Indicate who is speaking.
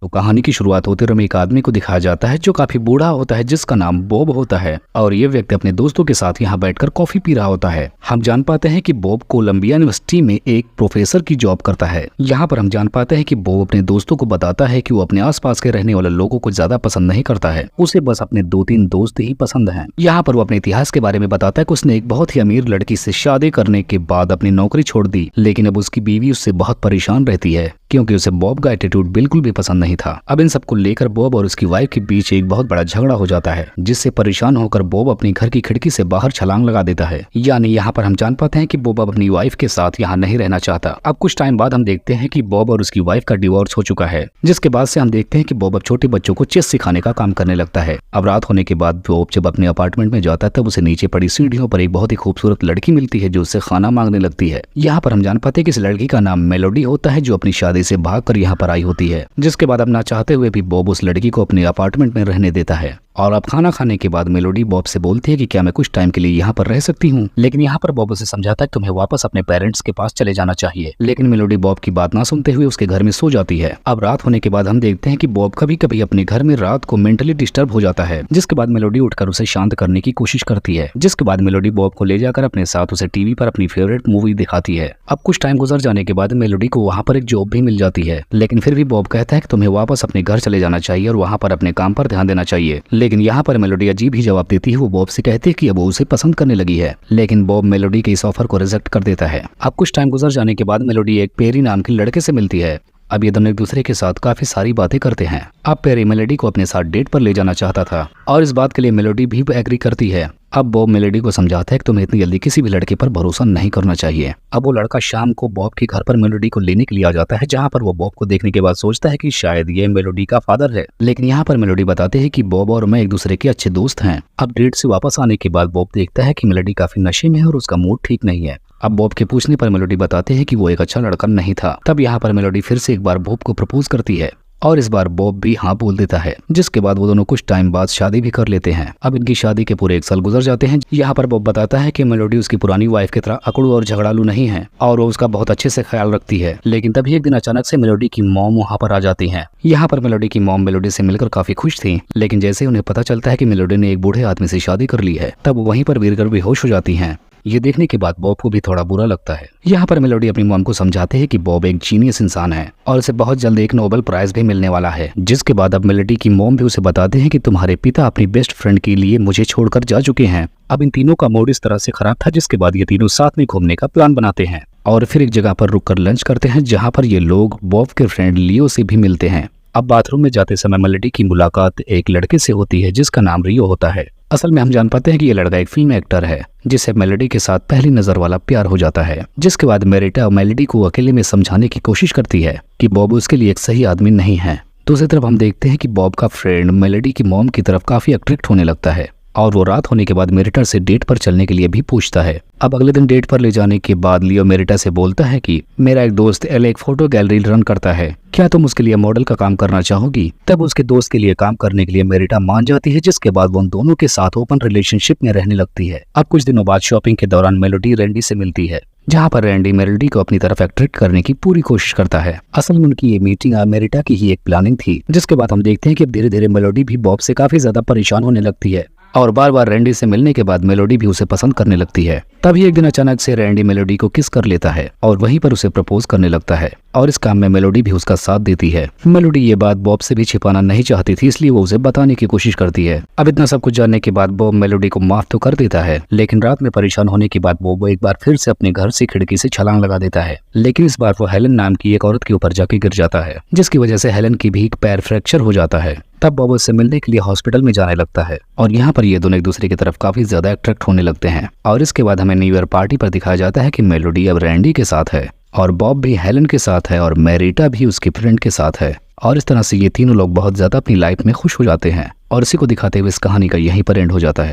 Speaker 1: तो कहानी की शुरुआत होते हुए एक आदमी को दिखाया जाता है जो काफी बूढ़ा होता है, जिसका नाम बॉब होता है और ये व्यक्ति अपने दोस्तों के साथ यहाँ बैठकर कॉफी पी रहा होता है। हम जान पाते हैं कि बॉब कोलंबिया यूनिवर्सिटी में एक प्रोफेसर की जॉब करता है। यहाँ पर हम जान पाते हैं कि बॉब अपने दोस्तों को बताता है कि वो अपने आसपास के रहने वाले लोगों को ज्यादा पसंद नहीं करता है, उसे बस अपने 2-3 दोस्त ही पसंद हैं। यहाँ पर वो अपने इतिहास के बारे में बताता है कि उसने एक बहुत ही अमीर लड़की से शादी करने के बाद अपनी नौकरी छोड़ दी, लेकिन अब उसकी बीवी उससे बहुत परेशान रहती है क्योंकि उसे बॉब का एटीट्यूड बिल्कुल भी पसंद नहीं था। अब इन सबको लेकर बॉब और उसकी वाइफ के बीच एक बहुत बड़ा झगड़ा हो जाता है, जिससे परेशान होकर बॉब अपनी घर की खिड़की से बाहर छलांग लगा देता है। यानी यहाँ पर हम जान पाते हैं कि बॉब अपनी वाइफ के साथ यहाँ नहीं रहना चाहता। अब कुछ टाइम बाद हम देखते हैं कि बॉब और उसकी वाइफ का डिवोर्स हो चुका है, जिसके बाद से हम देखते हैं कि बॉब अब छोटे बच्चों को चेस सिखाने का काम करने लगता है। अब रात होने के बाद बॉब जब अपने अपार्टमेंट में जाता है तब उसे नीचे पड़ी सीढ़ियों पर एक बहुत ही खूबसूरत लड़की मिलती है जो उससे खाना मांगने लगती है। यहाँ पर हम जान पाते हैं कि इस लड़की का नाम मेलोडी होता है, जो अपनी शादी से भागकर यहाँ पर आई होती है। जिसके बाद अब ना चाहते हुए भी बॉब उस लड़की को अपने अपार्टमेंट में रहने देता है। और अब खाना खाने के बाद मेलोडी बॉब से बोलती है कि क्या मैं कुछ टाइम के लिए यहाँ पर रह सकती हूँ, लेकिन यहाँ पर बॉब उसे समझाता है कि तुम्हें वापस अपने पेरेंट्स के पास चले जाना चाहिए। लेकिन मेलोडी बॉब की बात ना सुनते हुए उसके घर में सो जाती है। अब रात होने के बाद हम देखते हैं कि बॉब कभी कभी अपने घर में रात को मेंटली डिस्टर्ब हो जाता है, जिसके बाद मेलोडी उठकर उसे शांत करने की कोशिश करती है। जिसके बाद मेलोडी बॉब को ले जाकर अपने साथ उसे टीवी पर अपनी फेवरेट मूवी दिखाती है। अब कुछ टाइम गुजर जाने के बाद मेलोडी को वहाँ पर एक जॉब भी मिल जाती है, लेकिन फिर भी बॉब कहता है कि तुम्हें वापस अपने घर चले जाना चाहिए और वहाँ पर अपने काम पर ध्यान देना चाहिए। लेकिन यहाँ पर मेलोडी अजीब ही जवाब देती है। वो बॉब से कहती है कि अब वो उसे पसंद करने लगी है, लेकिन बॉब मेलोडी के इस ऑफर को रिजेक्ट कर देता है। अब कुछ टाइम गुजर जाने के बाद मेलोडी एक पेरी नाम के लड़के से मिलती है। अब ये दोनों एक दूसरे के साथ काफी सारी बातें करते हैं। अब पेरी मेलोडी को अपने साथ डेट पर ले जाना चाहता था और इस बात के लिए मेलोडी भी एग्री करती है। अब बॉब मेलोडी को समझाता है कि तुम्हें इतनी जल्दी किसी भी लड़के पर भरोसा नहीं करना चाहिए। अब वो लड़का शाम को बॉब के घर पर मेलोडी को लेने के लिए आ जाता है, जहाँ पर वो बॉब को देखने के बाद सोचता है कि शायद ये मेलोडी का फादर है। लेकिन यहाँ पर मेलोडी बताते हैं कि बॉब और मैं एक दूसरे के अच्छे दोस्त हैं। अब डेट से वापस आने के बाद बॉब देखता है कि मेलोडी काफी नशे में है और उसका मूड ठीक नहीं है। अब बॉब के पूछने पर मेलोडी बताते हैं कि वो एक अच्छा लड़का नहीं था। तब यहाँ पर मेलोडी फिर से एक बार बॉब को प्रपोज करती है और इस बार बॉब भी हाँ बोल देता है, जिसके बाद वो दोनों कुछ टाइम बाद शादी भी कर लेते हैं। अब इनकी शादी के पूरे 1 साल गुजर जाते हैं। यहाँ पर बॉब बताता है कि मेलोडी उसकी पुरानी वाइफ की तरह अकड़ू और झगड़ालू नहीं है और वो उसका बहुत अच्छे से ख्याल रखती है। लेकिन तभी एक दिन अचानक से मेलोडी की मॉम वहाँ पर आ जाती है। यहाँ पर मेलोडी की मॉम मेलोडी से मिलकर काफी खुश थी, लेकिन जैसे उन्हें पता चलता है कि मेलोडी ने एक बूढ़े आदमी से शादी कर ली है, तब वहीं पर गिरकर बेहोश हो जाती हैं। ये देखने के बाद बॉब को भी थोड़ा बुरा लगता है। यहाँ पर मेलोडी अपनी मॉम को समझाते हैं कि बॉब एक जीनियस इंसान है और उसे बहुत जल्द एक नोबेल प्राइज भी मिलने वाला है। जिसके बाद अब मेलोडी की मॉम भी उसे बताते हैं कि तुम्हारे पिता अपनी बेस्ट फ्रेंड के लिए मुझे छोड़कर जा चुके हैं। अब इन तीनों का मूड इस तरह से खराब था, जिसके बाद ये तीनों साथ में घूमने का प्लान बनाते हैं और फिर एक जगह पर रुककर लंच करते हैं, जहाँ पर ये लोग बॉब के फ्रेंड लियो से भी मिलते हैं। अब बाथरूम में जाते समय मेलोडी की मुलाकात एक लड़के से होती है जिसका नाम रियो होता है। असल में हम जान पाते हैं कि ये लड़का एक फिल्म एक्टर है जिसे मेलोडी के साथ पहली नजर वाला प्यार हो जाता है। जिसके बाद मेरिटा मेलोडी को अकेले में समझाने की कोशिश करती है कि बॉब उसके लिए एक सही आदमी नहीं है। दूसरी तरफ हम देखते हैं कि बॉब का फ्रेंड मेलोडी की मॉम की तरफ काफी अट्रैक्ट होने लगता है और वो रात होने के बाद मेरिटा से डेट पर चलने के लिए भी पूछता है। अब अगले दिन डेट पर ले जाने के बाद लियो मेरिटा से बोलता है कि मेरा एक दोस्त एल एक फोटो गैलरी रन करता है, क्या तुम उसके लिए मॉडल का काम करना चाहोगी? तब उसके दोस्त के लिए काम करने के लिए मेरिटा मान जाती है, जिसके बाद वो उन दोनों के साथ ओपन रिलेशनशिप में रहने लगती है। अब कुछ दिनों बाद शॉपिंग के दौरान मेलोडी रैंडी से मिलती है, जहाँ पर रैंडी मेलोडी को अपनी तरफ अट्रैक्ट करने की पूरी कोशिश करता है। असल में उनकी ये मीटिंग मेरिटा की ही एक प्लानिंग थी। जिसके बाद हम देखते हैं कि धीरे धीरे मेलोडी भी बॉब से काफी ज्यादा परेशान होने लगती है और बार बार रैंडी से मिलने के बाद मेलोडी भी उसे पसंद करने लगती है। तभी एक दिन अचानक से रैंडी मेलोडी को किस कर लेता है और वहीं पर उसे प्रपोज करने लगता है और इस काम में मेलोडी भी उसका साथ देती है। मेलोडी ये बात बॉब से भी छिपाना नहीं चाहती थी, इसलिए वो उसे बताने की कोशिश करती है। अब इतना सब कुछ जानने के बाद बॉब मेलोडी को माफ तो कर देता है, लेकिन रात में परेशान होने के बाद बॉब एक बार फिर से अपने घर से खिड़की से छलांग लगा देता है। लेकिन इस बार वो हेलन नाम की एक औरत के ऊपर जाके गिर जाता है, जिसकी वजह से हेलन की भी एक पैर फ्रैक्चर हो जाता है। तब बॉब उससे मिलने के लिए हॉस्पिटल में जाने लगता है और यहाँ पर ये दोनों एक दूसरे की तरफ काफी ज्यादा अट्रैक्ट होने लगते हैं। और इसके बाद हमें न्यू ईयर पार्टी पर दिखाया जाता है कि मेलोडी अब रैंडी के साथ है और बॉब भी हेलन के साथ है और मेरिटा भी उसके फ्रेंड के साथ है। और इस तरह से ये तीनों लोग बहुत ज्यादा अपनी लाइफ में खुश हो जाते हैं और इसी को दिखाते हुए इस कहानी का यहीं पर एंड हो जाता है।